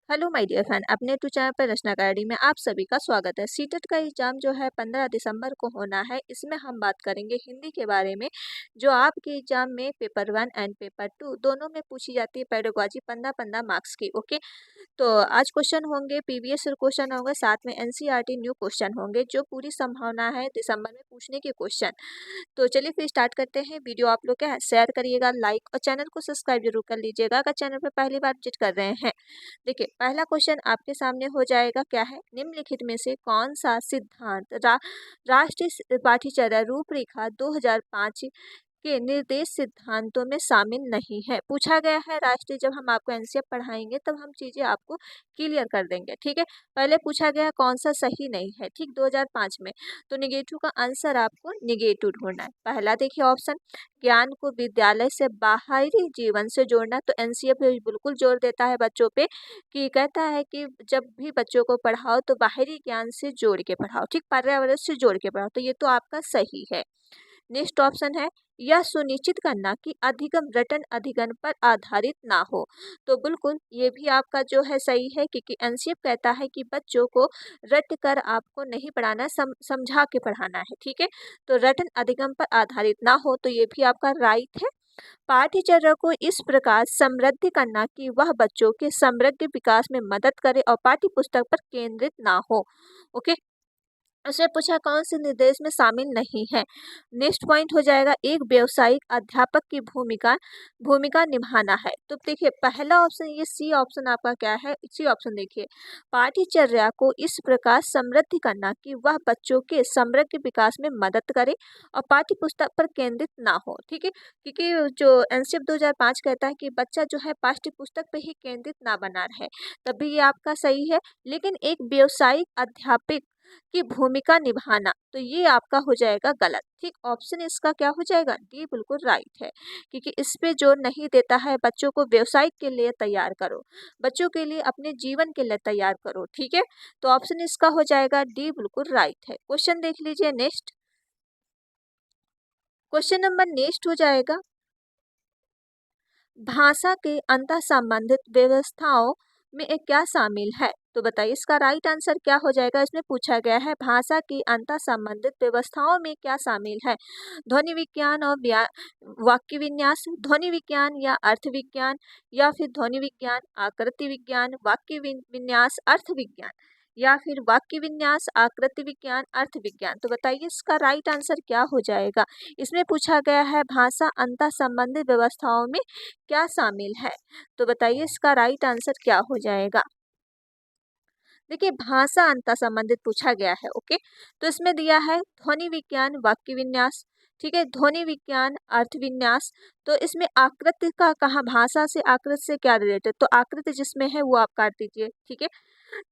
Hello my dear friend, अपने to channel पर रचना academy में आप सभी का स्वागत है। सीटेट का एग्जाम जो है 15 दिसंबर को होना है। इसमें हम बात करेंगे हिंदी के बारे में, जो आपके एग्जाम में पेपर 1 एंड पेपर 2 दोनों में पूछी जाती है। पेडागोजी 15-15 मार्क्स की। ओके, तो आज क्वेश्चन होंगे, प्रीवियस क्वेश्चन होंगे, साथ में एनसीईआरटी न्यू क्वेश्चन होंगे, जो पूरी संभावना है दिसंबर में पूछने के क्वेश्चन। तो चलिए फिर स्टार्ट करते हैं। वीडियो आप लोग क्या है शेयर करिएगा, लाइक और चैनल को सब्सक्राइब जरूर कर लीजिएगा अगर चैनल पर पहली बार विजिट कर रहे हैं। देखिए, पहला क्वेश्चन आपके सामने हो जाएगा, क्या है, निम्नलिखित में से कौन सा सिद्धांत राष्ट्रीय पाठ्यचर्या रूपरेखा 2005 के निर्देश सिद्धांतों में शामिल नहीं है। पूछा गया है राष्ट्रीय, जब हम आपको एनसीईआरटी पढ़ाएंगे तब हम चीजें आपको क्लियर कर देंगे। ठीक है, पहले पूछा गया कौन सा सही नहीं है, ठीक, 2005 में। तो निगेटिव का आंसर आपको निगेटिव ढूंढना है। पहला देखिए ऑप्शन, ज्ञान को विद्यालय से बाहरी जीवन से जोड़ना। तो एनसीईआरटी बिल्कुल जोर देता है बच्चों पे, कि कहता है कि जब भी बच्चों को पढ़ाओ तो बाहरी ज्ञान से जोड़ के पढ़ाओ, ठीक, पर्यावरण से जोड़ के पढ़ाओ। तो ये तो आपका सही है। नेक्स्ट ऑप्शन है, यह सुनिश्चित करना कि अधिगम रटन अधिगम पर आधारित ना हो। तो बिल्कुल ये भी आपका जो है सही है, क्योंकि एनसीईआरटी कहता है कि बच्चों को रट कर आपको नहीं पढ़ाना, समझा के पढ़ाना है। ठीक है, तो रटन अधिगम पर आधारित ना हो, तो ये भी आपका राइट है। पाठ्यचर्या को इस प्रकार समृद्ध करना कि वह बच्चों के समृद्ध विकास में मदद करे और पाठ्य पुस्तक पर केंद्रित ना हो। ओके, उसने पूछा कौन से निर्देश में शामिल नहीं है। नेक्स्ट पॉइंट हो जाएगा, एक व्यावसायिक अध्यापक की भूमिका भूमिका निभाना है। तो देखिए पहला ऑप्शन, ये सी ऑप्शन आपका क्या है, सी ऑप्शन देखिए, पाठ्यचर्या को इस प्रकार समृद्ध करना कि वह बच्चों के समृद्ध विकास में मदद करे और पाठ्य पुस्तक पर केंद्रित ना हो। ठीक है, क्योंकि जो एनसीईआरटी 2005 कहता है कि बच्चा जो है पाठ्य पुस्तक पर ही केंद्रित ना बना रहे, तभी ये आपका सही है। लेकिन एक व्यावसायिक अध्यापक की भूमिका निभाना, तो ये आपका हो जाएगा गलत। ठीक, ऑप्शन इसका क्या हो जाएगा, डी बिल्कुल राइट है, क्योंकि इस पे जोर नहीं देता है बच्चों को व्यवसाय के लिए तैयार करो, बच्चों के लिए अपने जीवन के लिए तैयार करो। ठीक है, तो ऑप्शन इसका हो जाएगा डी बिल्कुल राइट है। क्वेश्चन देख लीजिए नेक्स्ट, क्वेश्चन नंबर नेक्स्ट हो जाएगा, भाषा के अंतः संबंधित व्यवस्थाओं में क्या शामिल है। तो बताइए इसका राइट आंसर क्या हो जाएगा। इसमें पूछा गया है भाषा की अंतः संबंधित व्यवस्थाओं में क्या शामिल है। ध्वनि विज्ञान और वाक्य विन्यास, ध्वनि विज्ञान या अर्थ विज्ञान, या फिर ध्वनि विज्ञान, आकृति विज्ञान, वाक्य विन्यास, अर्थ विज्ञान, या फिर वाक्य विन्यास, आकृति विज्ञान, अर्थ विज्ञान। तो बताइए इसका राइट आंसर क्या हो जाएगा। इसमें पूछा गया है भाषा अंतः संबंधित व्यवस्थाओं में क्या शामिल है। तो बताइए इसका राइट आंसर क्या हो जाएगा। देखिए भाषा अंतर संबंधित पूछा गया है। ओके, तो इसमें दिया है ध्वनि विज्ञान, वाक्य विन्यास, ठीक है, ध्वनि विज्ञान, अर्थ विन्यास। तो इसमें आकृति का कहा, भाषा से आकृति से क्या रिलेटेड, तो आकृति जिसमें है वो आप काट दीजिए। ठीक है,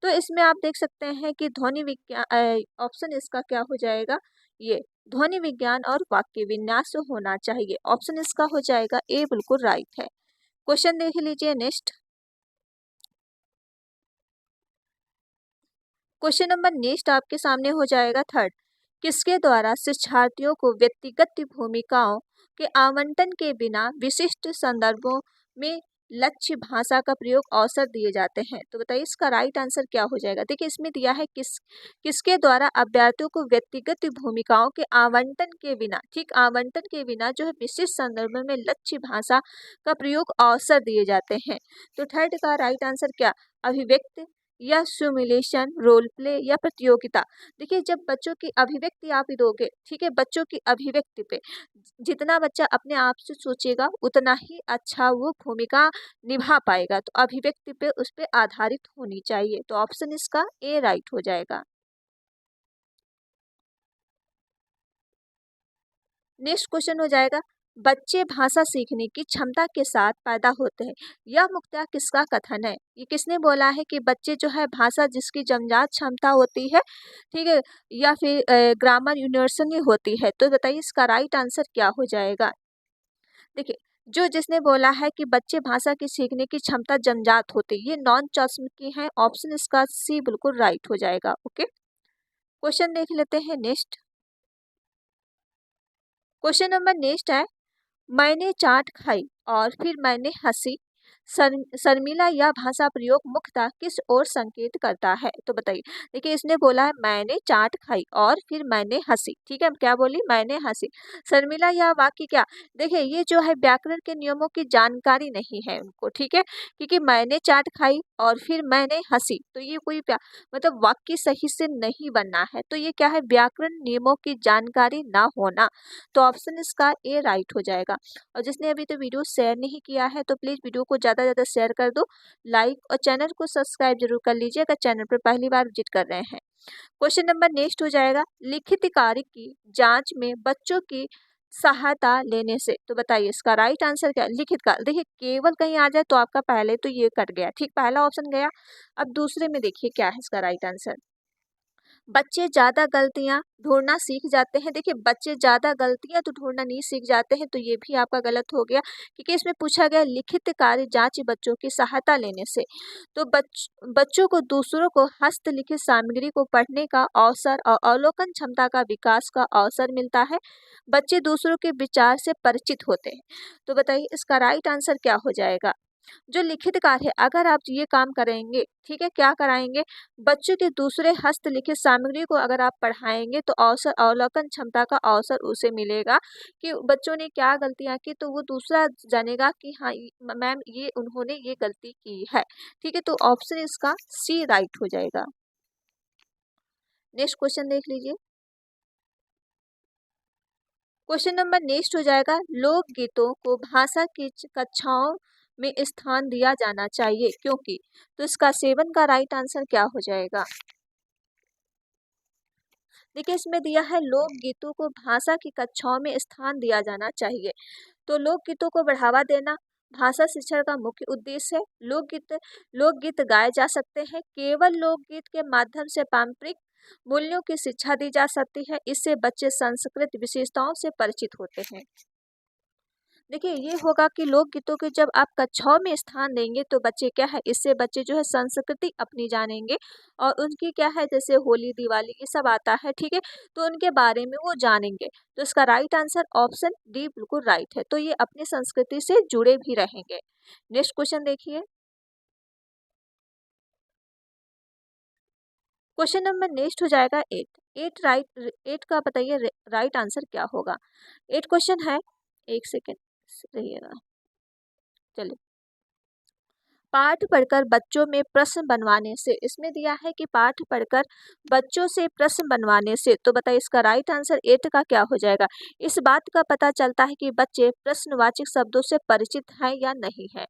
तो इसमें आप देख सकते हैं कि ध्वनि विज्ञान, ऑप्शन इसका क्या हो जाएगा, ये ध्वनि विज्ञान और वाक्य विन्यास होना चाहिए। ऑप्शन इसका हो जाएगा ए बिल्कुल राइट है। क्वेश्चन देख लीजिए नेक्स्ट, क्वेश्चन नंबर नेक्स्ट आपके सामने हो जाएगा थर्ड, किसके द्वारा शिक्षार्थियों को व्यक्तिगत भूमिकाओं के आवंटन के बिना विशिष्ट संदर्भों में लक्ष्य भाषा का प्रयोग अवसर दिए जाते हैं। तो बताइए इसका राइट आंसर क्या हो जाएगा। देखिए इसमें दिया है किसके द्वारा अभ्यर्थियों को व्यक्तिगत भूमिकाओं के आवंटन के बिना, ठीक, आवंटन के बिना जो है विशिष्ट संदर्भ में लक्ष्य भाषा का प्रयोग अवसर दिए जाते हैं। तो थर्ड का राइट आंसर क्या, अभिव्यक्ति या सिमुलेशन, रोल प्ले या प्रतियोगिता। देखिए जब बच्चों की अभिव्यक्ति आप ही दोगे, ठीक है, बच्चों की अभिव्यक्ति पे जितना बच्चा अपने आप से सोचेगा उतना ही अच्छा वो भूमिका निभा पाएगा। तो अभिव्यक्ति पे उस पे आधारित होनी चाहिए। तो ऑप्शन इसका ए राइट हो जाएगा। नेक्स्ट क्वेश्चन हो जाएगा, बच्चे भाषा सीखने की क्षमता के साथ पैदा होते हैं, यह मुख्यतः किसका कथन है। ये किसने बोला है कि बच्चे जो है भाषा जिसकी जन्मजात क्षमता होती है, ठीक है, या फिर ग्रामर यूनिवर्सली होती है। तो बताइए इसका राइट आंसर क्या हो जाएगा। देखिए जो जिसने बोला है कि बच्चे भाषा की सीखने की क्षमता जन्मजात होती है, ये नॉन चॉइस की है। ऑप्शन इसका सी बिल्कुल राइट हो जाएगा। ओके, क्वेश्चन देख लेते हैं नेक्स्ट, क्वेश्चन नंबर नेक्स्ट है, मैंने चाट खाई और फिर मैंने हंसी, शर्मिला या भाषा प्रयोग मुख्यतः किस ओर संकेत करता है? तो बताइए। देखिए इसने बोला है मैंने चाट खाई और फिर मैंने हंसी। ठीक है, क्या बोली? मैंने हंसी। शर्मिला या वाक्य क्या? देखिए ये जो है व्याकरण के नियमों की जानकारी नहीं है उनको। ठीक है, क्योंकि मैंने चाट खाई और फिर मैंने हंसी, तो ये कोई मतलब वाक्य सही से नहीं बनना है। तो ये क्या है? व्याकरण नियमों की जानकारी ना होना। तो ऑप्शन इसका ए राइट हो जाएगा। और जिसने अभी तो वीडियो शेयर नहीं किया है तो प्लीज़ वीडियो को ज़्यादा से ज़्यादा शेयर कर दो, लाइक और चैनल को सब्सक्राइब जरूर कर लीजिए अगर चैनल पर पहली बार विजिट कर रहे हैं। क्वेश्चन नंबर नेक्स्ट हो जाएगा, लिखित कार्य की जांच में बच्चों की सहायता लेने से। तो बताइए इसका राइट आंसर क्या है? लिखित कार्य। देखिए केवल कहीं आ जाए तो आपका पहले तो ये कट गया। ठीक, पहला ऑप्शन गया। अब दूसरे में देखिए क्या है इसका राइट आंसर। बच्चे ज़्यादा गलतियाँ ढूँढना सीख जाते हैं। देखिए बच्चे ज़्यादा गलतियाँ तो ढूँढना नहीं सीख जाते हैं, तो ये भी आपका गलत हो गया, क्योंकि इसमें पूछा गया लिखित कार्य जांच बच्चों की सहायता लेने से। तो बच्चों को दूसरों को हस्तलिखित सामग्री को पढ़ने का अवसर और अवलोकन क्षमता का विकास का अवसर मिलता है। बच्चे दूसरों के विचार से परिचित होते हैं। तो बताइए इसका राइट आंसर क्या हो जाएगा? जो लिखित कार्य है, अगर आप ये काम करेंगे, ठीक है, क्या कराएंगे? बच्चों के दूसरे हस्तलिखित सामग्री को अगर आप पढ़ाएंगे तो अवसर अवलोकन क्षमता का अवसर उसे मिलेगा कि बच्चों ने क्या गलतियां की, तो वो दूसरा जानेगा कि हाँ मैम ये उन्होंने ये गलती की है। ठीक है, तो ऑप्शन इसका सी राइट हो जाएगा। नेक्स्ट क्वेश्चन देख लीजिए। क्वेश्चन नंबर नेक्स्ट हो जाएगा, लोकगीतों को भाषा की कक्षाओं में स्थान दिया जाना चाहिए क्योंकि। तो इसका सेवन का राइट आंसर क्या हो जाएगा? देखिए इसमें दिया है लोकगीतों को भाषा की कक्षाओं में स्थान दिया जाना चाहिए। तो लोकगीतों को बढ़ावा देना भाषा शिक्षण का मुख्य उद्देश्य है। लोकगीत गाए जा सकते हैं। केवल लोकगीत के माध्यम से पारंपरिक मूल्यों की शिक्षा दी जा सकती है। इससे बच्चे संस्कृत विशेषताओं से परिचित होते हैं। देखिए ये होगा कि लोकगीतों के जब आप कक्षाओं में स्थान देंगे तो बच्चे क्या है, इससे बच्चे जो है संस्कृति अपनी जानेंगे और उनकी क्या है, जैसे होली दिवाली ये सब आता है, ठीक है, तो उनके बारे में वो जानेंगे। तो इसका राइट आंसर ऑप्शन डी बिल्कुल राइट है। तो ये अपनी संस्कृति से जुड़े भी रहेंगे। नेक्स्ट क्वेश्चन देखिए। क्वेश्चन नंबर नेक्स्ट हो जाएगा एट का बताइए राइट आंसर क्या होगा। एट क्वेश्चन है, एक सेकेंड रहिएगा। चलिए, पाठ पढ़कर बच्चों में प्रश्न बनवाने से। इसमें दिया है कि पाठ पढ़कर बच्चों से प्रश्न बनवाने से। तो बताइए इसका राइट आंसर एट का क्या हो जाएगा। इस बात का पता चलता है कि बच्चे प्रश्नवाचक शब्दों से परिचित हैं या नहीं है।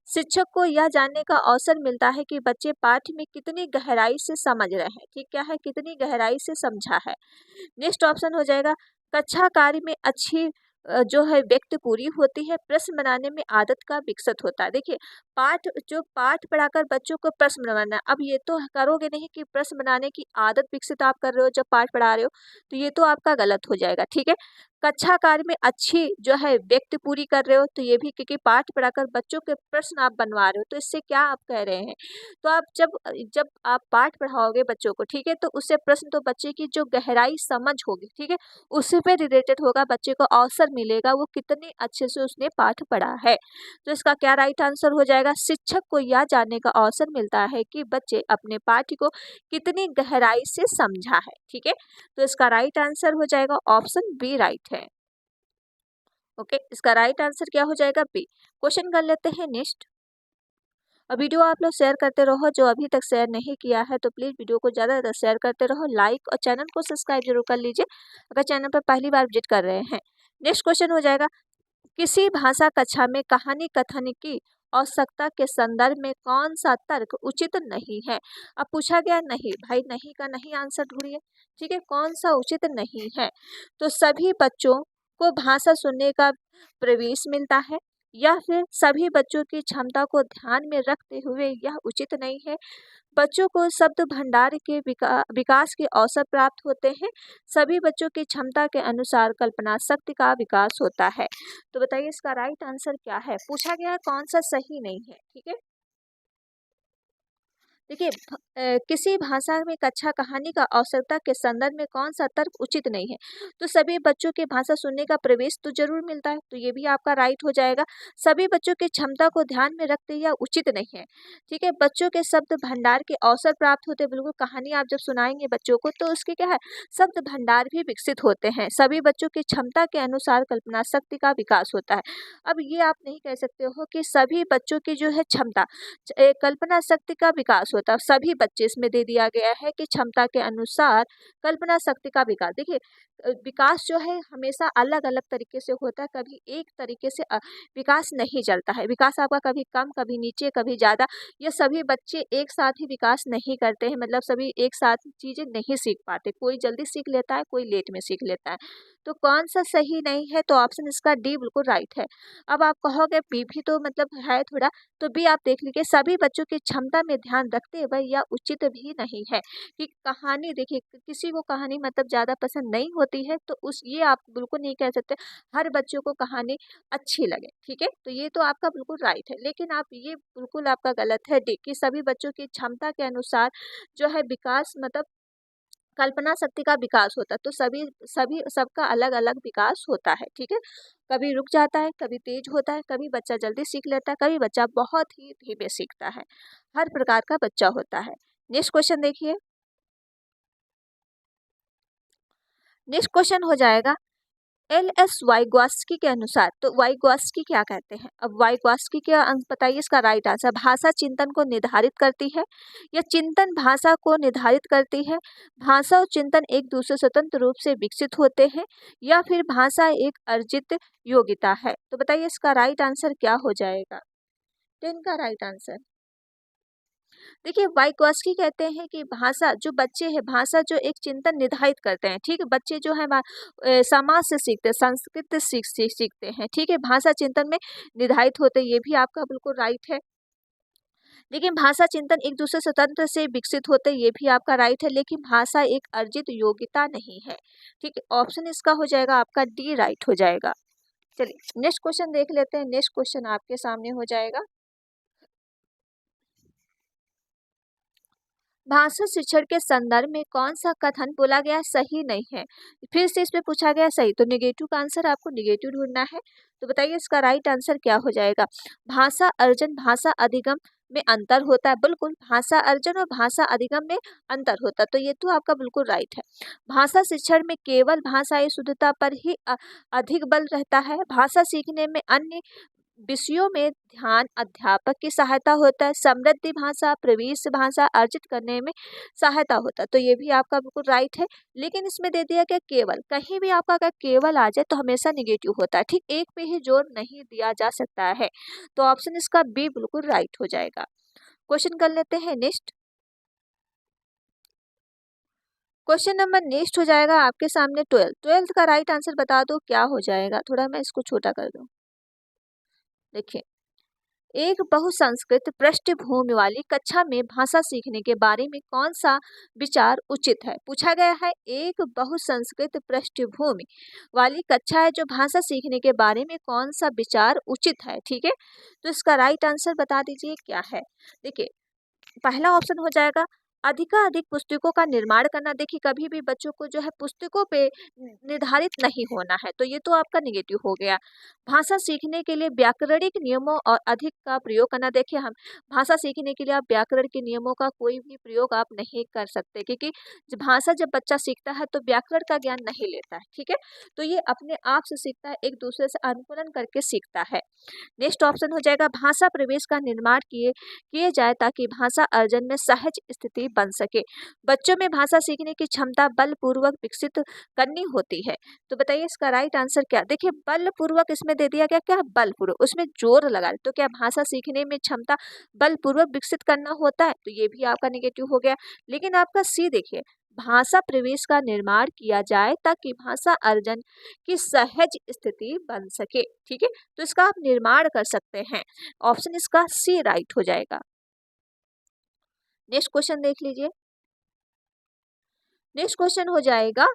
शिक्षक को यह जानने का अवसर मिलता है कि बच्चे पाठ में कितनी गहराई से समझ रहे हैं। ठीक, क्या है, कितनी गहराई से समझा है। नेक्स्ट ऑप्शन हो जाएगा, कक्षा कार्य में अच्छी जो है व्यक्ति पूरी होती है। प्रश्न बनाने में आदत का विकसित होता है। देखिए पाठ पढ़ाकर बच्चों को प्रश्न बनाना है। अब ये तो करोगे नहीं कि प्रश्न बनाने की आदत विकसित आप कर रहे हो जब पाठ पढ़ा रहे हो, तो ये तो आपका गलत हो जाएगा। ठीक है, कक्षा कार्य में अच्छी जो है व्यक्ति पूरी कर रहे हो, तो ये भी क्योंकि पाठ पढ़ाकर बच्चों के प्रश्न आप बनवा रहे हो, तो इससे क्या आप कह रहे हैं। तो आप जब जब आप पाठ पढ़ाओगे बच्चों को, ठीक है, तो उससे प्रश्न तो बच्चे की जो गहराई समझ होगी, ठीक है, उसी पे रिलेटेड होगा। बच्चे को अवसर मिलेगा वो कितने अच्छे से उसने पाठ पढ़ा है। तो इसका क्या राइट आंसर हो जाएगा। शिक्षक को यह जानने का अवसर मिलता है कि बच्चे अपने पाठ को कितनी गहराई से समझा है। ठीक है, तो इसका राइट आंसर हो जाएगा ऑप्शन बी राइट है। ओके, इसका राइट आंसर क्या हो जाएगा, बी। क्वेश्चन कर लेते हैं नेक्स्ट। और वीडियो आप लोग शेयर करते रहो, जो अभी तक शेयर नहीं किया है तो प्लीज़ वीडियो को ज़्यादा से ज़्यादा शेयर करते रहो, लाइक और चैनल को सब्सक्राइब जरूर कर लीजिए अगर चैनल पर पहली बार विजिट कर रहे हैं। नेक्स्ट क्वेश्चन हो जाएगा, किसी भाषा कक्षा में कहानी कथन की आवश्यकता के संदर्भ में कौन सा तर्क उचित नहीं है। अब पूछा गया नहीं, भाई नहीं का नहीं आंसर ढूंढिए। ठीक है, कौन सा उचित नहीं है। तो सभी बच्चों को भाषा सुनने का प्रवेश मिलता है, या फिर सभी बच्चों की क्षमता को ध्यान में रखते हुए यह उचित नहीं है। बच्चों को शब्द भंडार के विकास के अवसर प्राप्त होते हैं। सभी बच्चों की क्षमता के अनुसार कल्पना शक्ति का विकास होता है। तो बताइए इसका राइट आंसर क्या है। पूछा गया है कौन सा सही नहीं है। ठीक है, देखिए किसी भाषा में कक्षा कहानी का आवश्यकता के संदर्भ में कौन सा तर्क उचित नहीं है? तो सभी बच्चों के भाषा सुनने का प्रवेश तो ज़रूर मिलता है, तो ये भी आपका राइट हो जाएगा। सभी बच्चों की क्षमता को ध्यान में रखते यह उचित नहीं है, ठीक है? बच्चों के शब्द भंडार के अवसर प्राप्त होते हैं, बिल्कुल कहानी आप जब सुनाएँगे बच्चों को तो उसके क्या है, शब्द भंडार भी विकसित होते हैं। सभी बच्चों की क्षमता के अनुसार कल्पना शक्ति का विकास होता है। अब ये आप नहीं कह सकते हो कि सभी बच्चों की जो है क्षमता कल्पना शक्ति का विकास होता है। सभी बच्चे इसमें दे दिया गया है कि क्षमता के अनुसार कल्पना शक्ति का विकास। देखिए विकास जो है हमेशा अलग-अलग तरीके से होता है, कभी एक तरीके से विकास नहीं चलता है। विकास आपका कभी कम, कभी नीचे, कभी ज़्यादा। ये सभी बच्चे एक साथ ही विकास नहीं करते हैं, मतलब सभी एक साथ चीज़ें नहीं सीख पाते। कोई जल्दी सीख लेता है, कोई लेट में सीख लेता है। तो कौन-सा सही नहीं है, तो ऑप्शन इसका डी बिल्कुल राइट है। अब आप कहोगे बी भी तो मतलब है थोड़ा, तो बी आप देख लीजिए, सभी बच्चों की क्षमता में ध्यान रखते हुए यह उचित भी नहीं है कि कहानी, देखिए किसी को कहानी मतलब ज़्यादा पसंद नहीं होती है, तो उस ये आप बिल्कुल नहीं कह सकते हर बच्चों को कहानी अच्छी लगे, ठीक है? तो ये तो आपका बिल्कुल राइट है, लेकिन आप ये बिल्कुल आपका गलत है डी कि सभी बच्चों की क्षमता के अनुसार जो है विकास मतलब कल्पना शक्ति का विकास होता है। तो सभी सभी सबका अलग-अलग विकास होता है, ठीक है? कभी रुक जाता है, कभी तेज होता है, कभी बच्चा जल्दी सीख लेता है, कभी बच्चा बहुत ही धीमे सीखता है। हर प्रकार का बच्चा होता है। नेक्स्ट क्वेश्चन देखिए। नेक्स्ट क्वेश्चन हो जाएगा एल.एस. वाइगॉत्स्की के अनुसार, तो वाइगॉत्स्की क्या कहते हैं? अब वाइगॉत्स्की क्या बताइए इसका राइट आंसर। भाषा चिंतन को निर्धारित करती है या चिंतन भाषा को निर्धारित करती है? भाषा और चिंतन एक दूसरे स्वतंत्र रूप से विकसित होते हैं या फिर भाषा एक अर्जित योग्यता है? तो बताइए इसका राइट आंसर क्या हो जाएगा? 10 का राइट आंसर। देखिए वाइगॉत्स्की कहते हैं कि भाषा जो बच्चे हैं, भाषा जो एक चिंतन निर्धारित करते हैं, ठीक है? बच्चे जो है समाज से सीखते हैं, संस्कृत से सीखते हैं, ठीक है? भाषा चिंतन में निर्धारित होते हैं, ये भी आपका बिल्कुल राइट है। लेकिन भाषा चिंतन एक दूसरे स्वतंत्र से विकसित होते हैं, ये भी आपका राइट है, लेकिन भाषा एक अर्जित योग्यता नहीं है, ठीक है? ऑप्शन इसका हो जाएगा आपका डी राइट हो जाएगा। चलिए नेक्स्ट क्वेश्चन देख लेते हैं। नेक्स्ट क्वेश्चन आपके सामने हो जाएगा, भाषा शिक्षण के संदर्भ में कौन सा कथन बोला गया सही नहीं है? फिर से इसमें पूछा गया सही, तो नेगेटिव का आंसर आपको नेगेटिव ढूंढना है। तो बताइए इसका राइट आंसर क्या हो जाएगा? भाषा अर्जन भाषा अधिगम में अंतर होता है, बिल्कुल भाषा अर्जन और भाषा अधिगम में अंतर होता है, तो ये तो आपका बिल्कुल राइट है। भाषा शिक्षण में केवल भाषाई शुद्धता पर ही अधिक बल रहता है। भाषा सीखने में अन्य विषयों में ध्यान अध्यापक की सहायता होता है। समृद्धि भाषा प्रवेश भाषा अर्जित करने में सहायता होता है, तो ये भी आपका बिल्कुल राइट है। लेकिन इसमें दे दिया क्या केवल, कहीं भी आपका अगर केवल आ जाए तो हमेशा निगेटिव होता है, ठीक? एक पे ही जोर नहीं दिया जा सकता है, तो ऑप्शन इसका बी बिल्कुल राइट हो जाएगा। क्वेश्चन कर लेते हैं नेक्स्ट। क्वेश्चन नंबर नेक्स्ट हो जाएगा आपके सामने 12th का राइट आंसर बता दो क्या हो जाएगा? थोड़ा मैं इसको छोटा कर दूं। देखिए एक बहुसंस्कृत पृष्ठभूमि वाली कक्षा में भाषा सीखने के बारे में कौन सा विचार उचित है? पूछा गया है एक बहुसंस्कृत पृष्ठभूमि वाली कक्षा है जो भाषा सीखने के बारे में कौन सा विचार उचित है, ठीक है? तो इसका राइट आंसर बता दीजिए क्या है? देखिए पहला ऑप्शन हो जाएगा अधिकाधिक पुस्तकों का निर्माण करना। देखिए कभी भी बच्चों को जो है पुस्तकों पे निर्धारित नहीं होना है, तो ये तो आपका निगेटिव हो गया। भाषा सीखने के लिए व्याकरणिक नियमों और अधिक का प्रयोग करना। देखिए हम भाषा सीखने के लिए आप व्याकरण के नियमों का कोई भी प्रयोग आप नहीं कर सकते, क्योंकि भाषा जब बच्चा सीखता है तो व्याकरण का ज्ञान नहीं लेता है, ठीक है? तो ये अपने आप से सीखता है, एक दूसरे से अनुकरण करके सीखता है। नेक्स्ट ऑप्शन हो जाएगा भाषा प्रवेश का निर्माण किए किए जाए ताकि भाषा अर्जन में सहज स्थिति बन सके। बच्चों में भाषा सीखने की क्षमता बलपूर्वक विकसित करनी होती है। तो बताइए इसका राइट आंसर क्या? देखिए बलपूर्वक इसमें दे दिया गया, क्या बलपूर्वक, उसमें जोर लगा, तो क्या भाषा सीखने में क्षमता बलपूर्वक विकसित करना होता है? तो ये भी आपका निगेटिव हो गया। लेकिन आपका सी देखिए भाषा प्रवेश का निर्माण किया जाए ताकि भाषा अर्जन की सहज स्थिति बन सके, ठीक है? तो इसका आप निर्माण कर सकते हैं। ऑप्शन इसका सी राइट हो जाएगा। नेक्स्ट क्वेश्चन देख लीजिए। नेक्स्ट क्वेश्चन हो जाएगा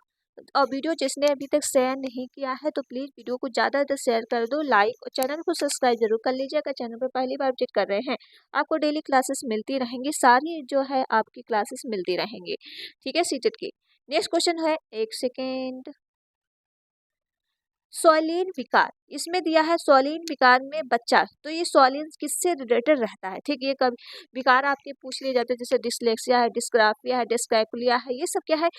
और वीडियो जिसने अभी तक शेयर नहीं किया है तो प्लीज़ वीडियो को ज़्यादा से शेयर कर दो, लाइक, और चैनल को सब्सक्राइब जरूर कर लीजिए अगर चैनल पर पहली बार विजिट कर रहे हैं। आपको डेली क्लासेस मिलती रहेंगी, सारी जो है आपकी क्लासेस मिलती रहेंगी, ठीक है, सीटेड की। नेक्स्ट क्वेश्चन है, एक सेकेंड। स्वालीन विकार, इसमें दिया है स्वालीन विकार में बच्चा, तो ये स्वालीन किससे रिलेटेड रहता है, ठीक। ये कभी विकार आपके पूछ लिए जाते हैं, जैसे डिसलेक्सिया है, डिस्ग्राफिया है, डिस्कैकुलिया है, ये सब क्या है,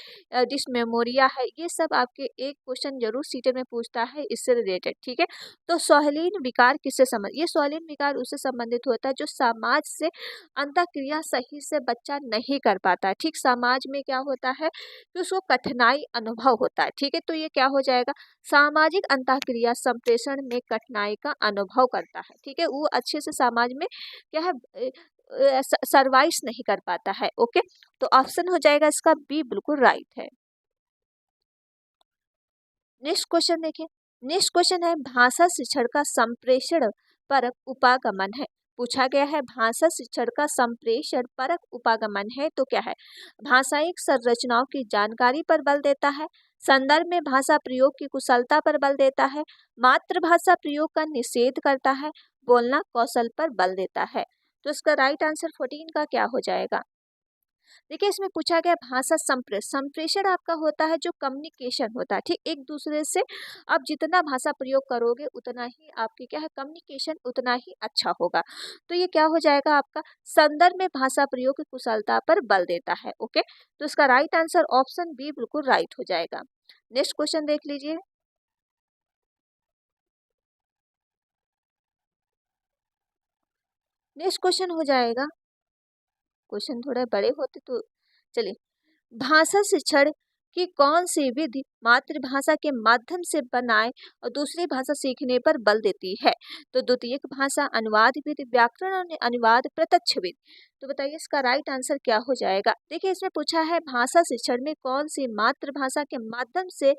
डिसमेमोरिया है, ये सब आपके एक क्वेश्चन जरूर सीटेट में पूछता है इससे रिलेटेड, ठीक है। तो स्वालीन विकार किससे संबंधित, ये स्वालीन विकार उससे संबंधित होता है जो समाज से अंतःक्रिया सही से बच्चा नहीं कर पाता है, ठीक। समाज में क्या होता है कि उसको कठिनाई अनुभव होता है, ठीक है। तो ये क्या हो जाएगा, सामाजिक अंतःक्रिया संप्रेषण में कठिनाई का अनुभव करता है, ठीक है। वो अच्छे से समाज में क्या है सर्वाइव नहीं कर पाता है, ओके। तो ऑप्शन हो जाएगा इसका बी बिल्कुल राइट है। नेक्स्ट क्वेश्चन देखिए। नेक्स्ट क्वेश्चन है, भाषा शिक्षण का संप्रेषण परक उपागमन है। पूछा गया है भाषा शिक्षण का संप्रेषण परक उपागमन है, तो क्या है, भाषाई संरचनाओं की जानकारी पर बल देता है, संदर्भ में भाषा प्रयोग की कुशलता पर बल देता है, मातृभाषा प्रयोग का निषेध करता है, बोलना कौशल पर बल देता है। तो इसका राइट आंसर 14 का क्या हो जाएगा। देखिए इसमें पूछा गया भाषा संप्रेषण आपका होता है जो कम्युनिकेशन होता है, ठीक। एक दूसरे से आप जितना भाषा प्रयोग करोगे उतना ही आपकी क्या है कम्युनिकेशन उतना ही अच्छा होगा। तो ये क्या हो जाएगा आपका संदर्भ में भाषा प्रयोग की कुशलता पर बल देता है, ओके। तो इसका राइट आंसर ऑप्शन बी बिल्कुल राइट हो जाएगा। नेक्स्ट क्वेश्चन देख लीजिए। नेक्स्ट क्वेश्चन हो जाएगा, क्वेश्चन थोड़े बड़े होते तो चलिए। भाषा शिक्षण की कौन सी विधि मातृभाषा के माध्यम से बनाए और दूसरी भाषा सीखने पर बल देती है। तो द्वितीयक भाषा, अनुवाद विधि, व्याकरण और अनुवाद, प्रत्यक्ष विधि। तो बताइए इसका राइट आंसर क्या हो जाएगा। देखिए इसमें पूछा है भाषा शिक्षण में कौन सी मातृभाषा के माध्यम से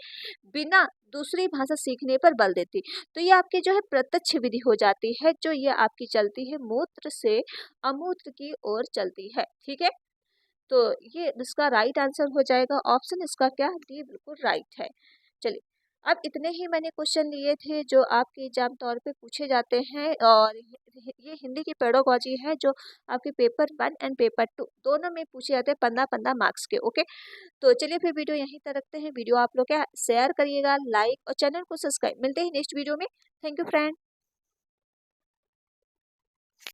बिना दूसरी भाषा सीखने पर बल देती। तो ये आपकी जो है प्रत्यक्ष विधि हो जाती है, जो ये आपकी चलती है मूत्र से अमूत्र की ओर चलती है, ठीक है। तो ये इसका राइट आंसर हो जाएगा ऑप्शन इसका क्या डी बिल्कुल राइट है। चलिए अब इतने ही मैंने क्वेश्चन लिए थे जो आपके एग्जाम तौर पे पूछे जाते हैं, और ये हिंदी की पेडागोजी है जो आपके पेपर 1 एंड पेपर 2 दोनों में पूछे जाते हैं 15-15 मार्क्स के, ओके। तो चलिए फिर वीडियो यहीं तक रखते हैं। वीडियो आप लोग क्या शेयर करिएगा, लाइक और चैनल को सब्सक्राइब। मिलते हैं नेक्स्ट वीडियो में। Thank you friend.